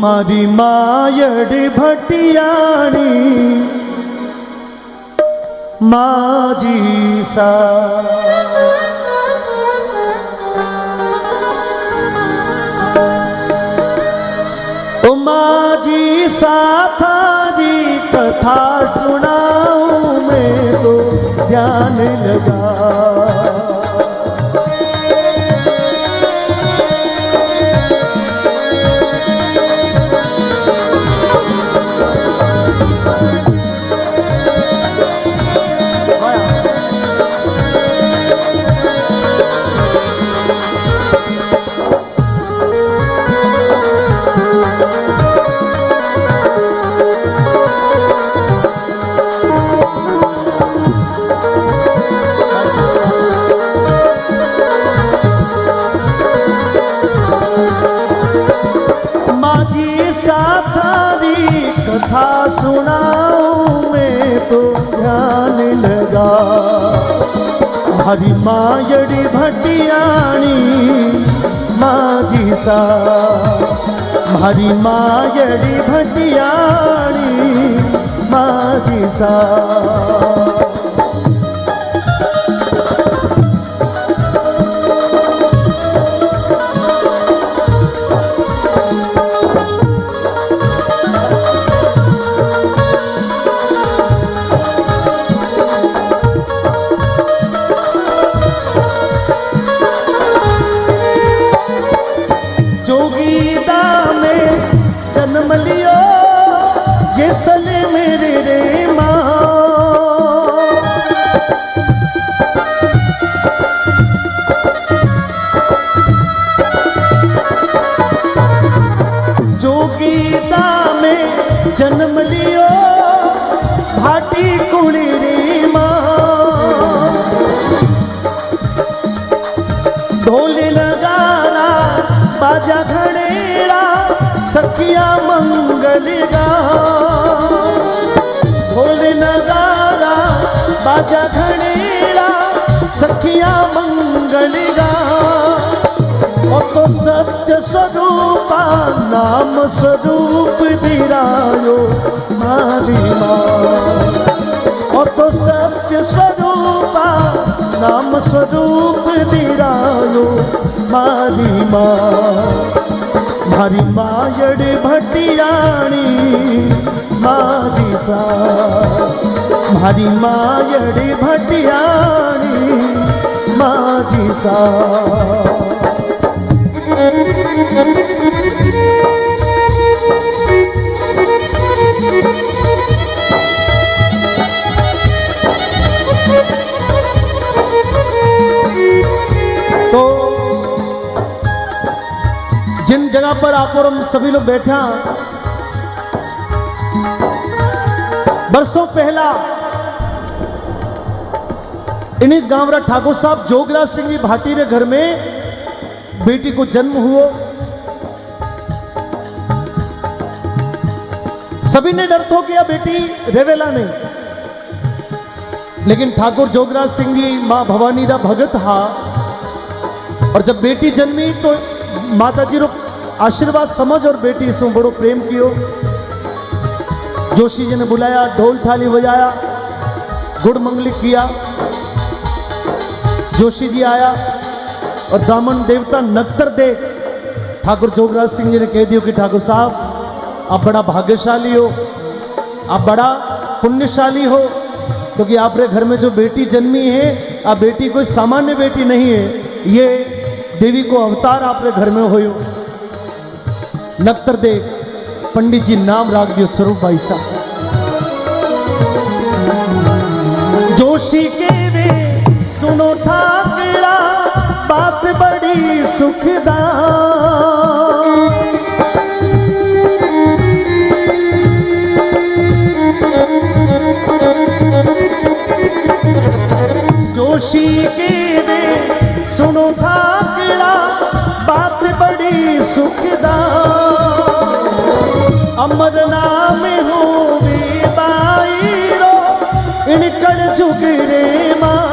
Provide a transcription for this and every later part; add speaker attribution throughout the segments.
Speaker 1: मारी मायड़ भटियाणी माजी सा तो माजी सा थारी कथा सुनाऊं मैं तो ध्यान लगा। कथा सुनाऊं मैं तो ध्यान लगा। हरी मायड़ी भटियाणी माजी सा हरी मायड़ी भटियाणी माजी सा। जन्म लियो भाटी कुड़ी रे माँ ढोल लगाना बाजा घड़ेरा सखिया मंगल गा। ढोल लगाना बाजा घड़ेरा सखिया मंगल गा। और तो सत्य स्वरूपा नाम स्वरूप दिरायो मारी माँ। और तो सत्य स्वरूपा नाम स्वरूप दिरायो मारी माँ। मारी मायड़ भटियाणी माजी सा मारी मायड़ भटियाणी माजी सा। तो जिन जगह पर आप और हम सभी लोग बैठे हैं, बरसों पहला इनिस गांवरा ठाकुर साहब जोगराज सिंह जी भाटी रे घर में बेटी को जन्म हुआ। सभी ने डर तो किया बेटी रेवेला नहीं, लेकिन ठाकुर जोगराज सिंह जी मां भवानी रा भगत हा। और जब बेटी जन्मी तो माता जी रो आशीर्वाद समझ और बेटी से बड़ो प्रेम कियो। जोशी जी ने बुलाया, ढोल थाली बजाया, गुड़ मंगली किया। जोशी जी आया और ब्राह्मण देवता नक्तर दे ठाकुर जोगराज सिंह जी ने कह दियो कि ठाकुर साहब आप बड़ा भाग्यशाली हो, आप बड़ा पुण्यशाली हो, क्योंकि आपके घर में जो बेटी जन्मी है, आप बेटी कोई सामान्य बेटी नहीं है, ये देवी को अवतार आपके घर में होयो। नक्तर दे पंडित जी नाम राख दियो स्वरूप भाई साहब। जोशी के वे सुनो ठाकरा बात बड़ी सुखदार। जोशी के वे सुनो ठाकरा बात बड़ी सुखदार। अमर नाम हो वे बाईरो इनकड़ झुक रे माँ।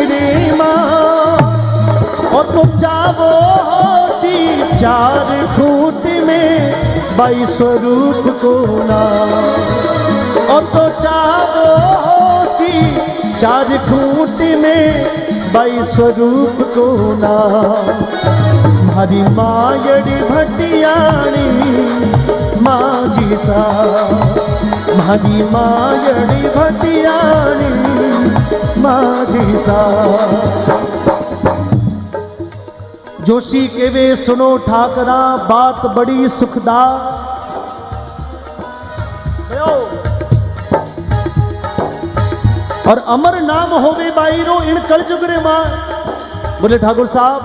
Speaker 1: रे माँ और तो चावो सी चार खूंट में बाई स्वरूप को ना और तो चावो सी चार खूंट में बाई स्वरूप को ना हरी मायड़ी भटियाणी माझी सा हरी मायड़ी भटियाणी माझी सा जोशी के वे सुनो ठाकरा बात बड़ी सुखदा और अमर नाम होवे बाईरो इन कलजुग रे मां। बोले ठाकुर साहब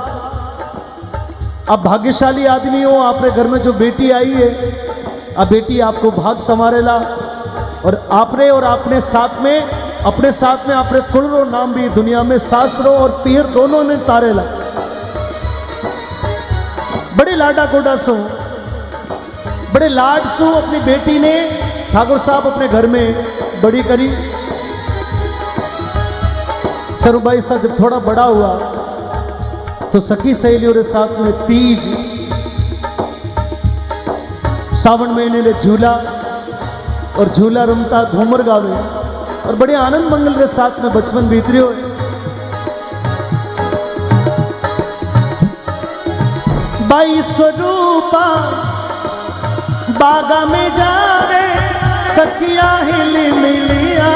Speaker 1: आप भाग्यशाली आदमी हो, आपने घर में जो बेटी आई है अब बेटी आपको भाग संवारेला और आपने अपने साथ में आपने कुलरो नाम भी दुनिया में सासरो और पीर दोनों ने तारेला। बड़े लाडा गोडा सो बड़े लाड सो अपनी बेटी ने ठाकुर साहब अपने घर में बड़ी करी। सरुबाई साहब जब थोड़ा बड़ा हुआ तो सखी सहेलियों के साथ में तीज सावन महीने ने झूला और झूला रमता घूमर गावे और बड़े आनंद मंगल के साथ में बचपन बीत रही हो। बाई स्वरूपा बागा में जावे सखिया हिल मिलिया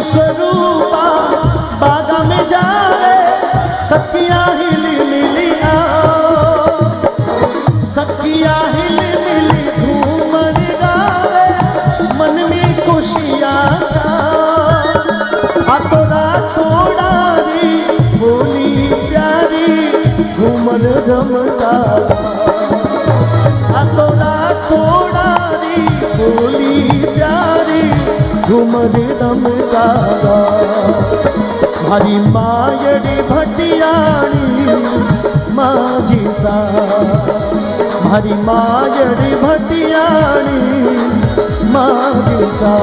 Speaker 1: स्वरूपा बागा में जावे सखिया हिल मिलिया सखिया हिल मिली घूमर गावे मन में खुशियाँ छा तोड़ा तोड़ारी बोली प्यारी घूमर गमता तोड़ा तोड़ारी बोली प्यारी घूमर दमदा हरी मायड़ी भटियाणी माझी सा हरी मायड़ी भटियाणी माझी सा।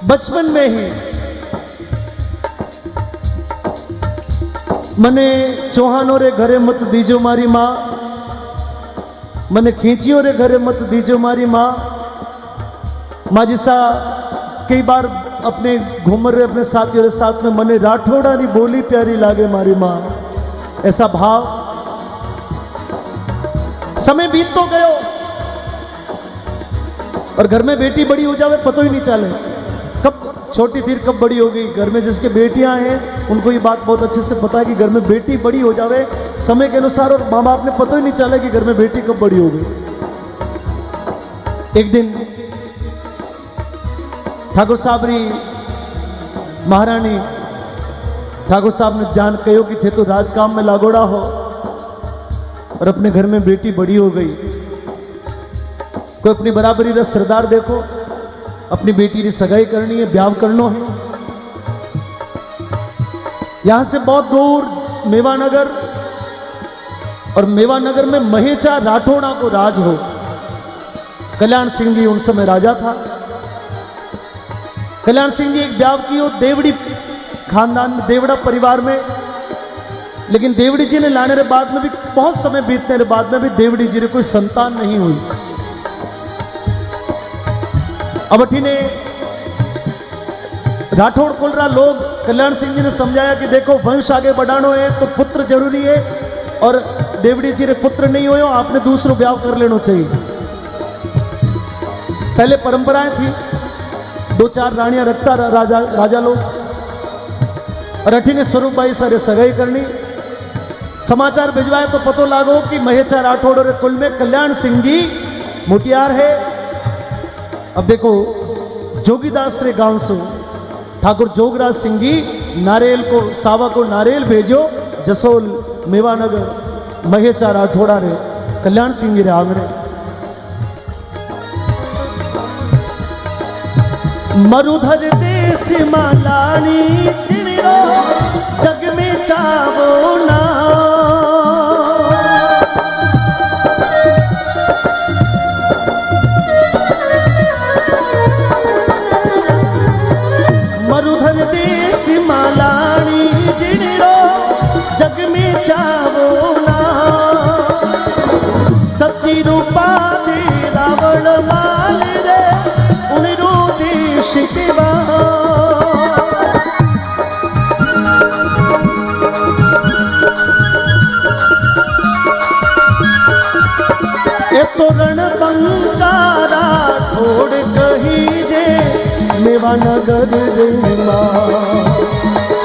Speaker 1: बचपन में ही मने चौहानों रे घरे मत दीजो मारी माँ मने खींचियों रे घरे मत दीजो मारी माँ जिसा कई बार अपने घूमर रे अपने साथियों के साथ में मने राठौड़ा री बोली प्यारी लागे मारी माँ ऐसा भाव। समय बीत तो गयो और घर में बेटी बड़ी हो जावे पतो ही नहीं चले कब छोटी थी कब बड़ी हो गई। घर में जिसके बेटियां हैं उनको ये बात बहुत अच्छे से पता है कि घर में बेटी बड़ी हो जावे समय के अनुसार और माँ बाप ने पता ही नहीं चला कि घर में बेटी कब बड़ी हो गई। एक दिन ठाकुर साहब री महारानी ठाकुर साहब ने जान कहो कि थे तो राजकाम में लागोड़ा हो और अपने घर में बेटी बड़ी हो गई। कोई अपनी बराबरी रा सरदार देखो अपनी बेटी की सगाई करनी है ब्याह करना है। यहां से बहुत दूर मेवानगर और मेवानगर में महेचा राठौड़ा को राज हो। कल्याण सिंह जी उन समय राजा था। कल्याण सिंह जी एक ब्याह की हो देवड़ी खानदान में देवड़ा परिवार में, लेकिन देवड़ी जी ने लाने के बाद में भी बहुत समय बीतने के बाद में भी देवड़ी जी ने कोई संतान नहीं हुई। अब ने राठौड़ कुलरा लोग कल्याण सिंह जी ने समझाया कि देखो वंश आगे बढ़ाना है तो पुत्र जरूरी है और देवड़ी जी ने पुत्र नहीं हो आपने दूसरो ब्याह कर लेना चाहिए। पहले परंपराएं थी 2-4 रानियां रखता राजा लोग और अठी ने स्वरूप बाई सारे सगाई करनी समाचार भिजवाए तो पतो लागो कि महेचा राठौड़ और कुल में कल्याण सिंह जी मोटियार है। अब देखो जोगीदास रे गांव से ठाकुर जोगराज सिंह जी नारियल को सावा को नारियल भेजो जसोल मेवानगर महेचा राठौड़ा रे कल्याण सिंह जी रे आंगणे। मरुधर देश मालानी चिड़ियो जग में चावो ना। मरुधर देश मालानी चिड़ियो जग में चावो ना। सती रूपा दे रावण माल रे उनको देश के ए तो रण बंकारा छोड़ कही जे मेवानगर रे माँ।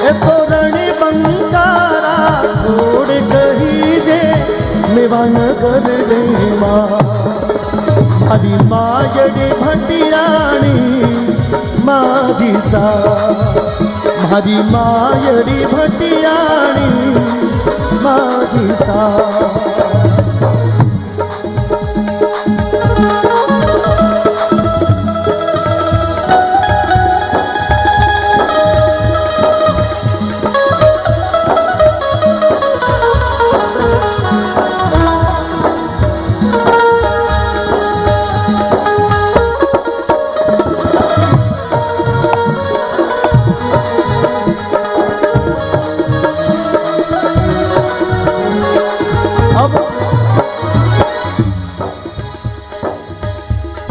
Speaker 1: ए तो रण बंकारा छोड़ कही जे मेवानगर रे माँ। हरी मायड़ी भटियाणी माजी सा। हरी मायड़ी भटियाणी माजी सा।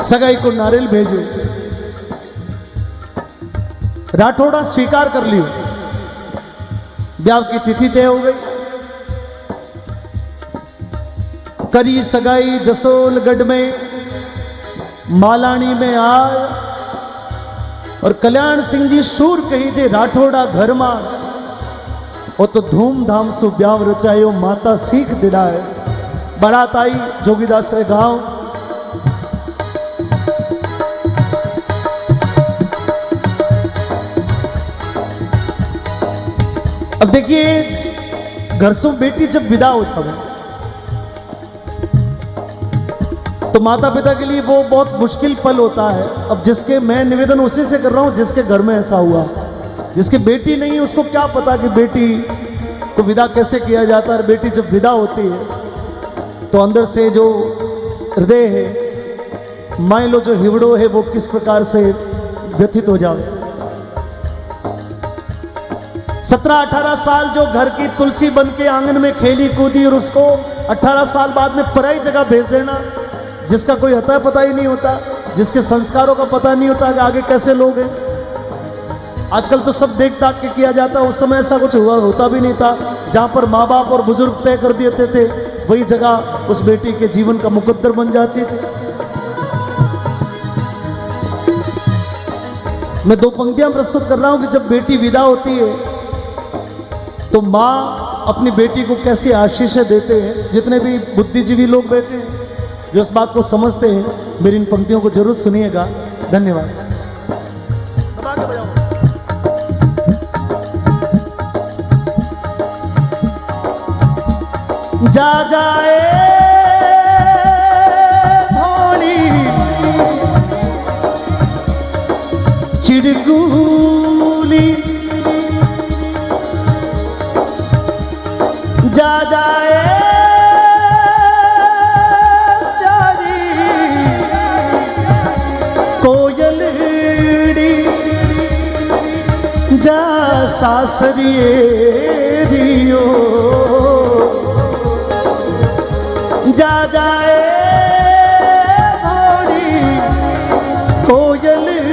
Speaker 1: सगाई को नारियल भेजो। राठौड़ा स्वीकार कर लियो। ब्याह की तिथि तय हो गई। करी सगाई जसोलगढ़ में मालानी में आए और कल्याण सिंह जी सूर कही जे राठौड़ा घर में वो तो धूमधाम से ब्याह रचायो। माता सीख दिलाए। बारात आई जोगीदास रे गांव। अब देखिए घर से बेटी जब विदा होता है तो माता पिता के लिए वो बहुत मुश्किल पल होता है। अब जिसके मैं निवेदन उसी से कर रहा हूं जिसके घर में ऐसा हुआ। जिसकी बेटी नहीं है उसको क्या पता कि बेटी को विदा कैसे किया जाता है। बेटी जब विदा होती है तो अंदर से जो हृदय है मान लो जो हिवड़ो है वो किस प्रकार से व्यथित हो जाए। 17-18 साल जो घर की तुलसी बन के आंगन में खेली कूदी और उसको 18 साल बाद में पराई जगह भेज देना। जिसका कोई अता पता ही नहीं होता। जिसके संस्कारों का पता नहीं होता कि आगे कैसे लोग हैं। आजकल तो सब देख ताक के किया जाता है। उस समय ऐसा कुछ होता भी नहीं था। जहां पर माँ बाप और बुजुर्ग तय कर देते थे वही जगह उस बेटी के जीवन का मुकद्दर बन जाती थी। मैं 2 पंक्तियां प्रस्तुत कर रहा हूं कि जब बेटी विदा होती है तो माँ अपनी बेटी को कैसी आशीषें देते हैं। जितने भी बुद्धिजीवी लोग बैठे हैं जो इस बात को समझते हैं मेरी इन पंक्तियों को जरूर सुनिएगा। धन्यवाद। जा जाए भोली चिड़गूली जा जाए जारी कोयलड़ी जा सासरिए रियो जा जाए भोली कोयलड़ी।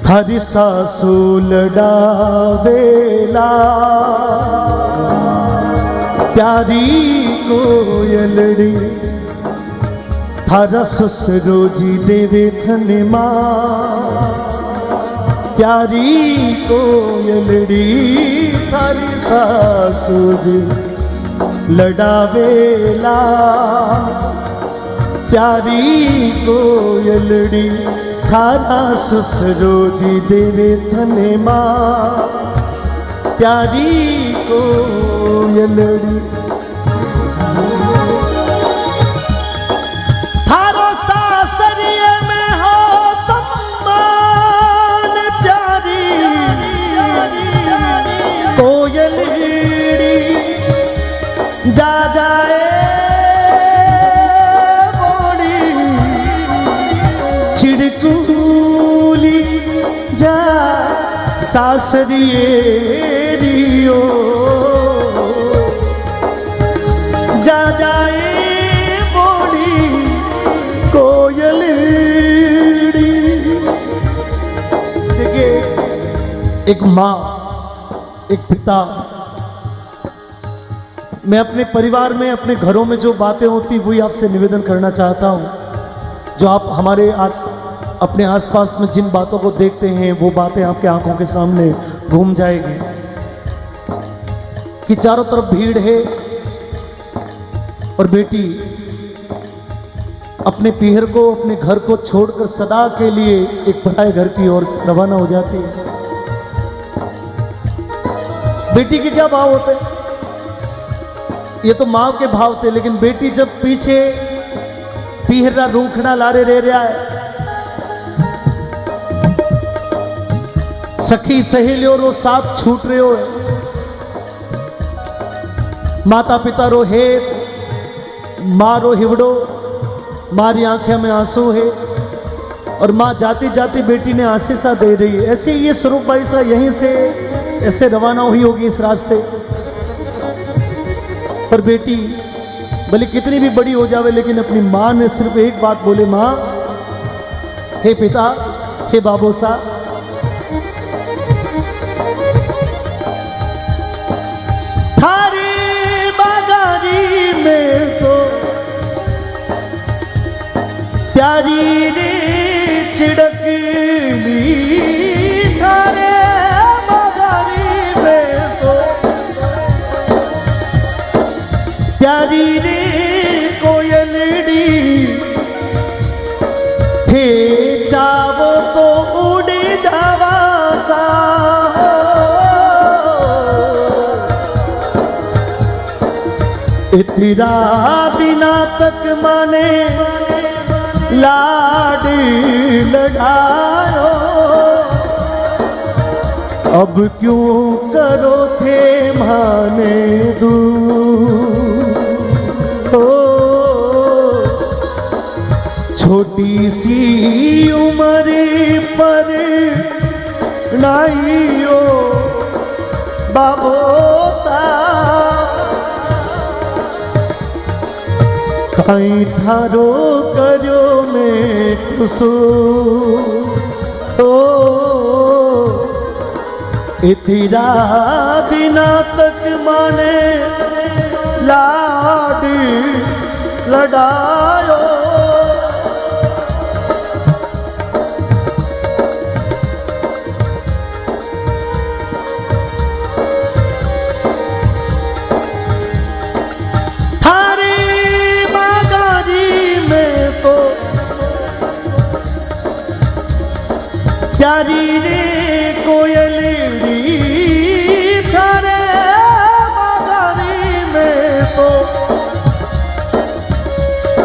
Speaker 1: हरि सासुल डावेला प्यारी कोयलड़ी थारा ससुरो जी देवे थने माँ। प्यारी कोयलड़ी थारी सासू जी लड़ावेला, प्यारी कोयलड़ी थारा ससुरो जी देवे थने मां, प्यारी कोयलड़ी थारो सासरिये में हो सम्मान, प्यारी कोयलड़ी जा जाए बोली चिड़कुली जा सासरिये रियो, जा जाए बोली कोयलड़ी। देखिए, एक माँ, एक पिता, मैं अपने परिवार में, अपने घरों में जो बातें होती वही आपसे निवेदन करना चाहता हूँ। जो आप हमारे आज अपने आसपास में जिन बातों को देखते हैं वो बातें आपके आंखों के सामने घूम जाएगी कि चारों तरफ भीड़ है और बेटी अपने पीहर को, अपने घर को छोड़कर सदा के लिए एक पराये घर की ओर रवाना हो जाती है। बेटी के क्या भाव होते हैं? ये तो माँ के भाव थे, लेकिन बेटी जब पीछे पीहरा रूखना लारे रह रहा है, सखी सहेलियों रो साथ छूट रहे हो, माता पिता रो हेत, माँ रो हिवड़ो, मारी आंखें में आंसू है और माँ जाती जाती बेटी ने आशीषा दे रही है। ऐसे ये स्वरूप भाई सा यहीं से ऐसे रवाना हुई होगी इस रास्ते पर। बेटी भले कितनी भी बड़ी हो जावे, लेकिन अपनी माँ ने सिर्फ एक बात बोले, माँ, हे पिता, हे बाबू सा, थारी बागारी में तो प्यारी ने चिड़कली, थारे बागारी में तो प्यारी रे कोयलड़ी, थे चावो तो उड़ जावा सा, इतना दिना तक माने लाड लड़ायो, अब क्यों करो थे माने दूर, छोटी सी उम्र पर नाइयो बाबो सा, कहीं थारो करो में कुसूर, इतना दिना तक माने लाड लड़ायो, प्यारी रे कोयलड़ी, थारे बागारी में तो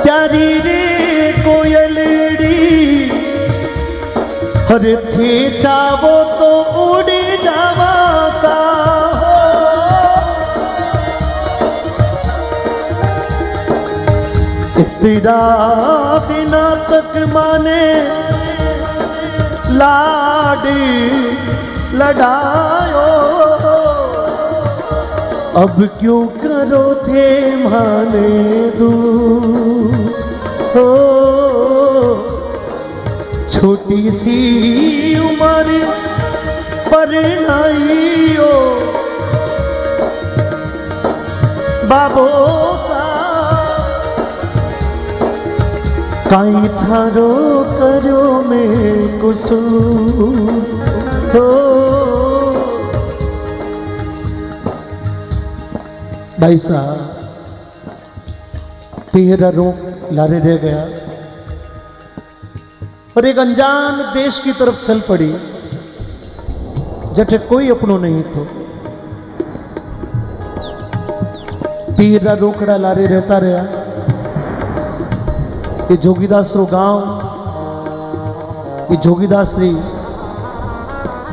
Speaker 1: प्यारी रे कोयलड़ी, हर थे चावो तो उड़ जावा सा, इतना दिना तक माने लाडी लड़ायो, अब क्यों करो थे माने दूर, छोटी सी उम्र पर नाइयो बाबो सा, काई थारो करो में कुसूर। हो भाई साहब तेरा रोक लारे रह गया और एक अनजान देश की तरफ चल पड़ी जटे कोई अपनो नहीं थो। तेरा रोकड़ा लारे रहता रहा ये जोगीदास रो गांव, ये जोगीदास री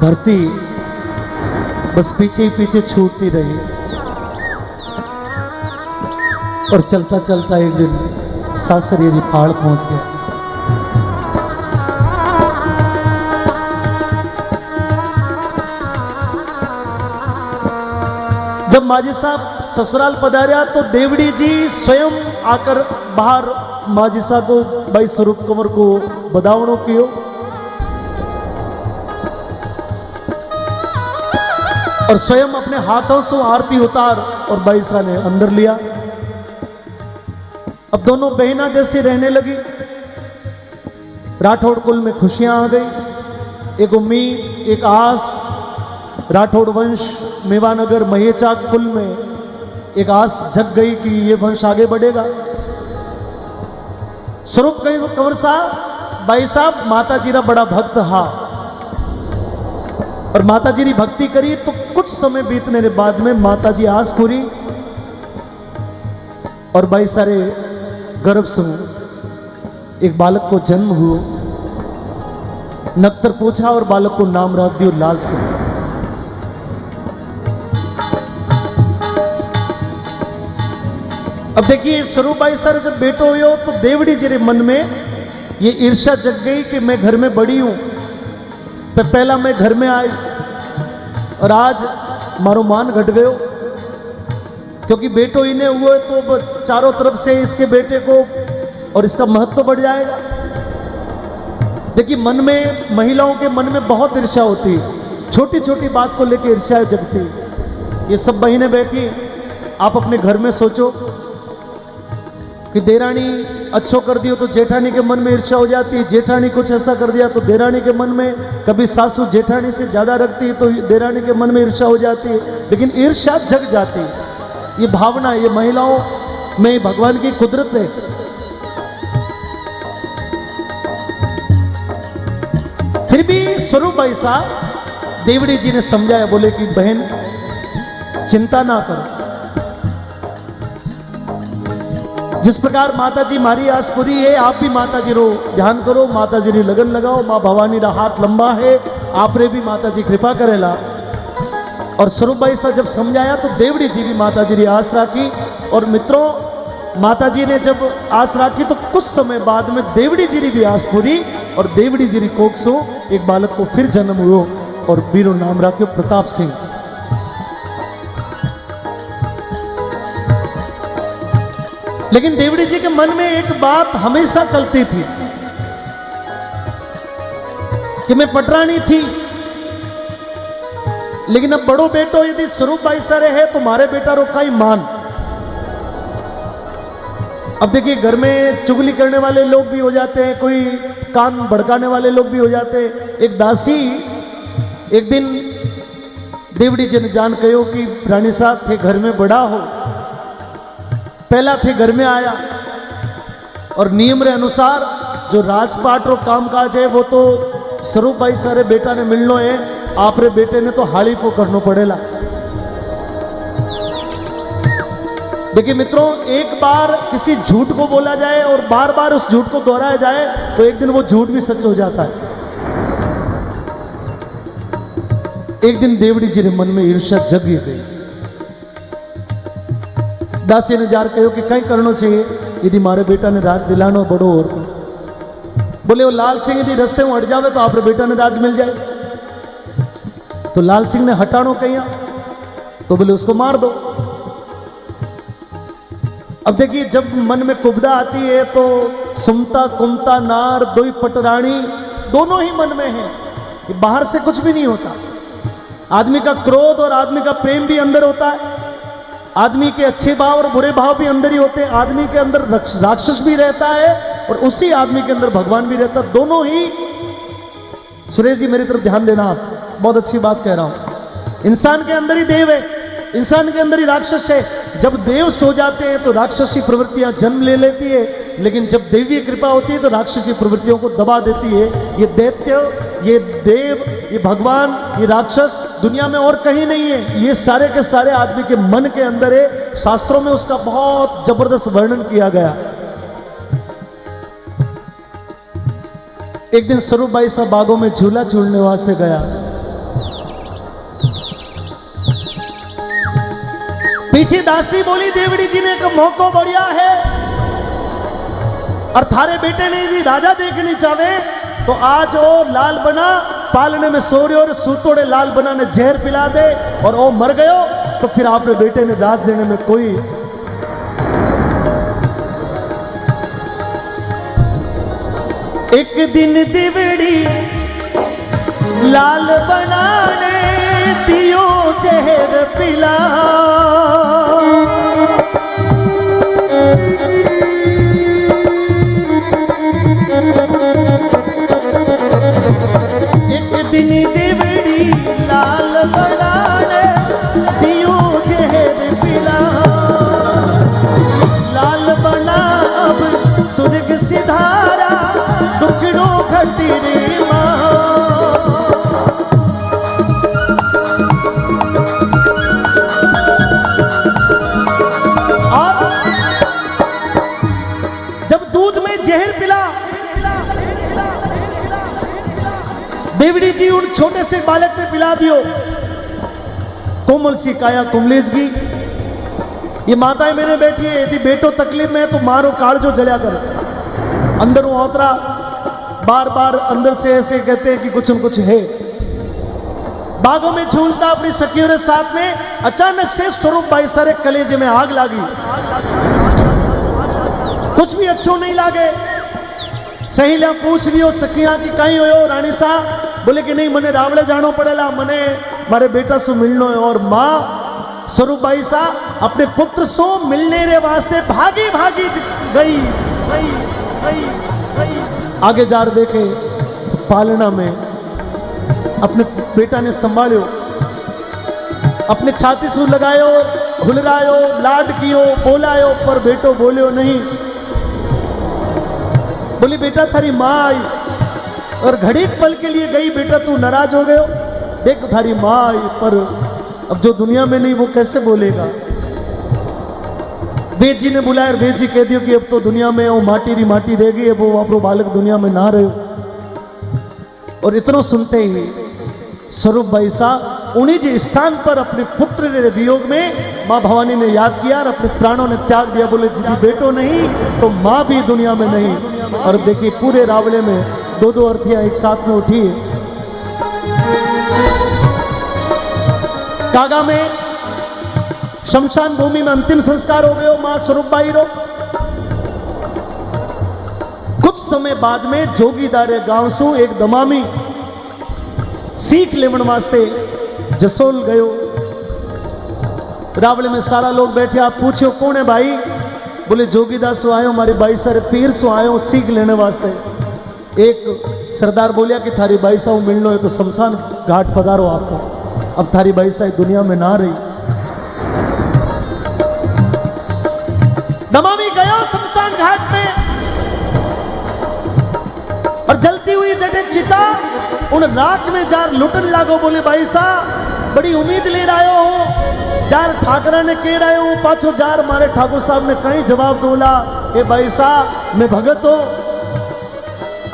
Speaker 1: धरती बस पीछे ही पीछे छूटती रही और चलता चलता एक दिन सासरिया री पहाड़ पहुंच गया। जब माजी साहब ससुराल पधारा तो देवड़ी जी स्वयं आकर बाहर माजी साहब को भाई स्वरूप कंवर को बधावणो कियो और स्वयं अपने हाथों से आरती उतार और भाई साहब ने अंदर लिया। अब दोनों बहना जैसी रहने लगी। राठौड़ कुल में खुशियां आ गई, एक उम्मीद, एक आस। राठौड़ वंश मेवानगर महेचाक कुल में एक आस जग गई कि ये वंश आगे बढ़ेगा। स्वरूप कंवर साहब भाई साहब माता जी रा बड़ा भक्त हा और माता जी री भक्ति करी तो कुछ समय बीतने के बाद में माता जी आस पूरी और भाई सारे गर्भ से एक बालक को जन्म हुआ। नक्तर पूछा और बालक को नाम रख दियो लाल सिंह। अब देखिए स्वरूप भाई सर जब बेटो हुयो तो देवड़ी जी रे मन में ये ईर्ष्या जग गई कि मैं घर में बड़ी हूं, पहला मैं घर में आई और आज मारो मान घट गयो क्योंकि बेटो ही ने हुए तो चारों तरफ से इसके बेटे को और इसका महत्व बढ़ जाएगा। देखिए मन में, महिलाओं के मन में बहुत ईर्ष्या होती है, छोटी छोटी बात को लेकर ईर्ष्या जगती। ये सब बहनें बैठी, आप अपने घर में सोचो कि देरानी अच्छो कर दियो तो जेठानी के मन में ईर्ष्या हो जाती है, जेठानी कुछ ऐसा कर दिया तो देरानी के मन में, कभी सासू जेठानी से ज्यादा रखती है तो देरानी के मन में ईर्ष्या हो जाती है। लेकिन ईर्ष्या जग जाती है, ये भावना, ये महिलाओं में भगवान की कुदरत है। फिर भी स्वरूप भाई साहब देवड़ी जी ने समझाया, बोले कि बहन चिंता ना करो, जिस प्रकार माता जी मारी आस पूरी है, आप भी माता जी रो ध्यान करो, माता जी री लगन लगाओ, माँ भवानी रा हाथ लंबा है, आप रे भी माता जी कृपा करेला। और स्वरूप भाई साहब जब समझाया तो देवड़ी जी भी माता जी री आस राखी। और मित्रों माता जी ने जब आस राखी तो कुछ समय बाद में देवड़ी जी री भी आस पूरी और देवड़ी जी री कोख से एक बालक को फिर जन्म हुआ और बीरो नाम राख्यो प्रताप सिंह। लेकिन देवड़ी जी के मन में एक बात हमेशा चलती थी कि मैं पटरानी थी, लेकिन अब बड़ो बेटो यदि स्वरूप भाई सारे है तो मारे बेटा रोका ही मान। अब देखिए घर में चुगली करने वाले लोग भी हो जाते हैं, कोई कान भड़काने वाले लोग भी हो जाते हैं। एक दासी एक दिन देवड़ी जी ने जान कहो कि रानी साहब थे घर में बड़ा हो, पहला थे घर में आया और नियम रे अनुसार जो राजपाट रो कामकाज है वो तो स्वरूप भाई सारे बेटा ने मिलनो है, आप रे बेटे ने तो हाली को करनो पड़ेला। देखिए मित्रों एक बार किसी झूठ को बोला जाए और बार बार उस झूठ को दोहराया जाए तो एक दिन वो झूठ भी सच हो जाता है। एक दिन देवड़ी जी ने मन में ईर्ष्या जग गई। दासी ने जार कहो कि कहीं करना चाहिए यदि मारे बेटा ने राज दिलानो बड़ो और बोले वो लाल सिंह यदि रस्ते में हट जावे तो आप रे बेटा ने राज मिल जाए। तो लाल सिंह ने हटानो कहीं तो बोले उसको मार दो। अब देखिए जब मन में कुबदा आती है तो सुमता कुमता नार दोई पटरानी दोनों ही मन में है, ये बाहर से कुछ भी नहीं होता। आदमी का क्रोध और आदमी का प्रेम भी अंदर होता है, आदमी के अच्छे भाव और बुरे भाव भी अंदर ही होते हैं, आदमी के अंदर राक्षस भी रहता है और उसी आदमी के अंदर भगवान भी रहता है। दोनों ही, सुरेश जी मेरी तरफ ध्यान देना, आप बहुत अच्छी बात कह रहा हूं। इंसान के अंदर ही देव है, इंसान के अंदर ही राक्षस है। जब देव सो जाते हैं तो राक्षसी प्रवृत्तियां जन्म ले लेती है, लेकिन जब दैवीय कृपा होती है तो राक्षसी प्रवृत्तियों को दबा देती है। ये दैत्य, ये देव, ये भगवान, ये राक्षस दुनिया में और कहीं नहीं है, ये सारे के सारे आदमी के मन के अंदर है। शास्त्रों में उसका बहुत जबरदस्त वर्णन किया गया। एक दिन स्वरूप भाई साहब बागों में झूला झूलने वास्ते गया। पीछे दासी बोली, देवड़ी जी ने मौको बढ़िया है और थारे बेटे ने यदि राजा देखनी चाहे तो आज वो लाल बना पालने में सो रहे और सूतोड़े लाल बना ने जहर पिला दे और वो मर गयो तो फिर आपने बेटे ने राज देने में कोई। एक दिन देवड़ी लाल बनाने दियो जहर पिला, एक दिन देवड़ी लाल बनाने दियो जहर पिला, लाल बना अब स्वर्ग सिधारा दुखड़ो घटी रे मां। जब दूध में जहर पिला, देवड़ी जी उन छोटे से बालक ने पिला दियो। कोमल सी काया कुमलेश की ये माताएं मैंने बैठी है, यदि बेटो तकलीफ में है तो मारो काल जो जलिया करे। अंदर ओतरा बार बार अंदर से ऐसे कहते हैं कि कुछ न कुछ है। बागों में झूलता अपनी सखियों के साथ में, अचानक से स्वरूप भाई सारे कलेजे में आग लागी। कुछ भी अच्छो नहीं लागे। सहेलिया पूछ लियो सखिया की कहीं हो रानी सा, बोले कि नहीं मने रावले जानो पड़ेला, मने मारे बेटा से मिलनो है। और माँ स्वरूप भाई सा अपने पुत्र सो मिलने रे वास्ते भागी भागी गई गई गई गई। आगे जार देखे तो पालना में अपने बेटा ने संभालियो, अपने छाती से लगायो, हुलरायो, लाड कियो, बोलायो, पर बेटो बोलियो नहीं। बोली बेटा थारी माँ आई और घड़ी पल के लिए गई, बेटा तू नाराज हो गयो, देख थारी माँ आई, पर अब जो दुनिया में नहीं वो कैसे बोलेगा। वेद जी ने बुलाया, वेद जी कह दियो कि अब तो दुनिया में वो माटी री माटी रह गई है, वो अपनो बालक दुनिया में ना रहे। और इतना सुनते ही स्वरूप भाई साहब उन्हीं जी स्थान पर अपने पुत्र के वियोग में माँ भवानी ने याद किया और अपने प्राणों ने त्याग दिया। बोले यदि बेटो नहीं तो माँ भी दुनिया में नहीं। और देखिए पूरे रावले में दो दो अर्थियां एक साथ में उठी। कागा में शमशान भूमि में अंतिम संस्कार हो गयो मां स्वरूप बाई रो। कुछ समय बाद में जोगीदारे गांव सु एक दमामी सीख लेवन वास्ते जसोल गयो। रावले में सारा लोग बैठे, आप पूछो कौन है भाई? बोले जोगीदास सो आयो, हमारे भाई सारे पीर सो आयो सीख लेने वास्ते। एक सरदार बोलिया कि थारी भाई साहब मिलनो है तो शमशान घाट पधारो आपको, अब थारी भाई साहब दुनिया में ना रही। दमामी गयो शमशान घाट में और जलती हुई जटे चिता उन राख में जार लुटन लागो। बोले भाई साहब बड़ी उम्मीद ले रहे हो, जार ठाकरा ने कह रहे हो पाछो जार मारे ठाकुर साहब ने कहीं जवाब दोला, ए भाई साहब मैं भगत हो,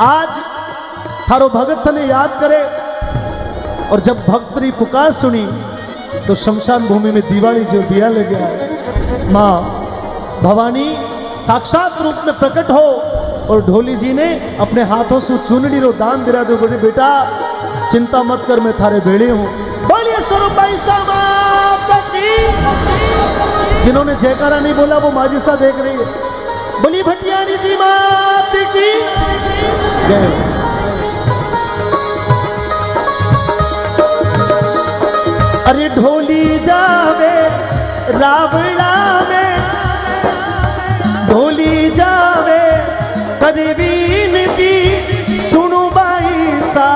Speaker 1: आज थारो भगत ने याद करे। और जब भक्त री पुकार सुनी तो शमशान भूमि में दिवाली जो दिया ले गया है, माँ भवानी साक्षात रूप में प्रकट हो। और ढोली जी ने अपने हाथों से चुनड़ी रो दान दिला दो। बोले बेटा चिंता मत कर, मैं थारे भेड़े हूं। बोलिए स्वरूप भाई साहब की। जिन्होंने जयकारा नहीं बोला वो माजी सा देख रही है। बोली भटियाणी जी मात की जय। अरे ढोली जावे रावला में, ढोली जावे करे विनती सुनु बाई सा।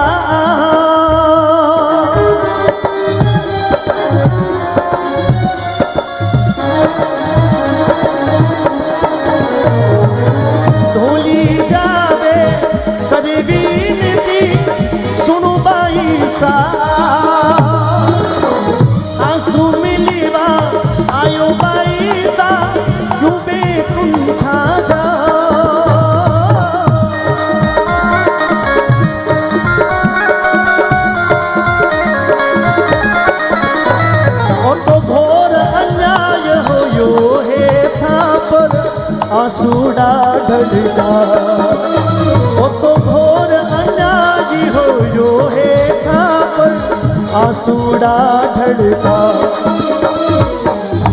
Speaker 1: ढड़का ओ तो घोर अन्यायी हो जो है पर आंसूड़ा ढड़का।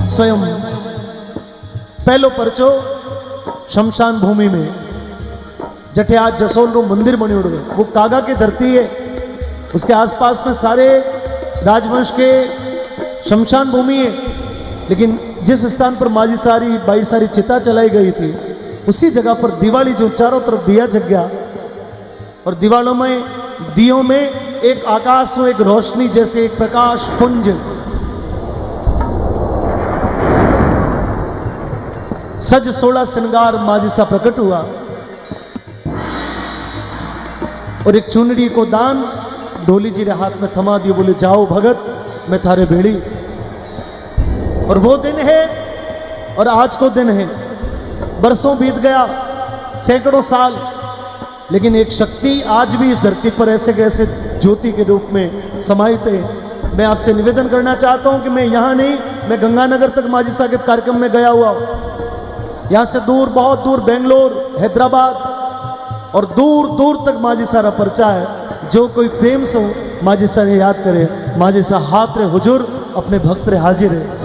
Speaker 1: स्वयं पहलो परचो शमशान भूमि में जटे आज जसोल रो मंदिर बनी उड़ गए, वो कागा की धरती है, उसके आसपास में सारे राजवंश के शमशान भूमि है। लेकिन जिस स्थान पर माझी सारी बाई सारी चिता चलाई गई थी उसी जगह पर दिवाली जो चारों तरफ दिया जग गया और दीवालों में दियों में एक आकाश में एक रोशनी जैसे एक प्रकाश पुंज सज 16 श्रृंगार माझी सा प्रकट हुआ और एक चुनरी को दान डोली जी ने हाथ में थमा दिए, बोले जाओ भगत मैं थारे भेड़ी। और वो दिन है और आज को दिन है, बरसों बीत गया, सैकड़ों साल, लेकिन एक शक्ति आज भी इस धरती पर ऐसे कैसे ज्योति के रूप में समाहित है। मैं आपसे निवेदन करना चाहता हूं कि मैं यहाँ नहीं, मैं गंगानगर तक माझी साहब के कार्यक्रम में गया हुआ, यहाँ से दूर बहुत दूर बेंगलोर हैदराबाद और दूर दूर तक माझी सारा पर्चा है। जो कोई प्रेम से माझी सारे याद करे, माझी सा हाथ रे हुजूर अपने भक्त रे हाजिर है।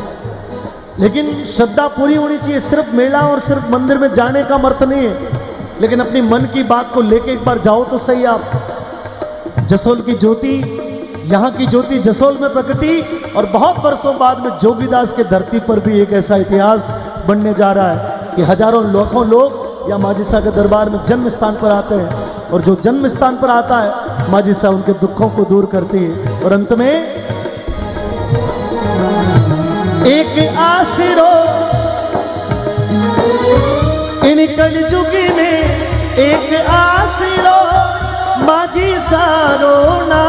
Speaker 1: लेकिन श्रद्धा पूरी होनी चाहिए, सिर्फ मेला और सिर्फ मंदिर में जाने का अर्थ नहीं है, लेकिन अपनी मन की बात को लेके एक बार जाओ तो सही। आप जसोल की ज्योति, यहाँ की ज्योति जसोल में प्रकटी और बहुत वर्षों बाद में जोगीदास के धरती पर भी एक ऐसा इतिहास बनने जा रहा है कि हजारों लाखों लोग या माझी साहब के दरबार में जन्म स्थान पर आते हैं और जो जन्म स्थान पर आता है माझी साहब उनके दुखों को दूर करती है। और अंत में एक आशिरो इन कलयुगी में एक आशिरो माझी सारो ना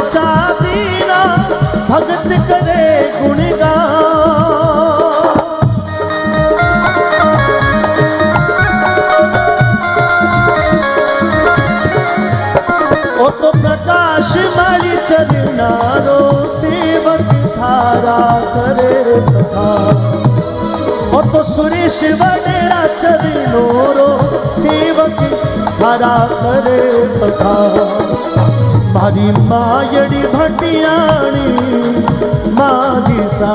Speaker 1: चादीना भगत करे गुणगान ओ तो प्रकाश माली चरनारो सेवक थारा करे कथा ओ तो सुरेश वडेरा चरनोरो सेवक थारा करे कथा। मारी मायड़ी भटियाणी माझी सा,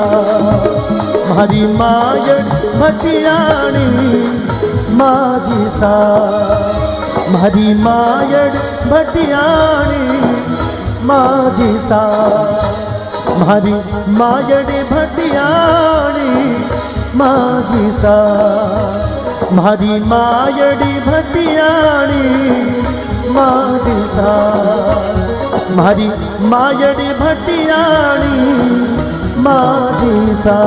Speaker 1: मारी मायड़ी भटियाणी माझी सा, मारी मायड़ी भटियाणी माझी सा, मारी मायड़ी भटियाणी माझी सा, मारी मायड़ी भटियाणी माझी सा, मारी मायड़ी भटियाणी माझी सा।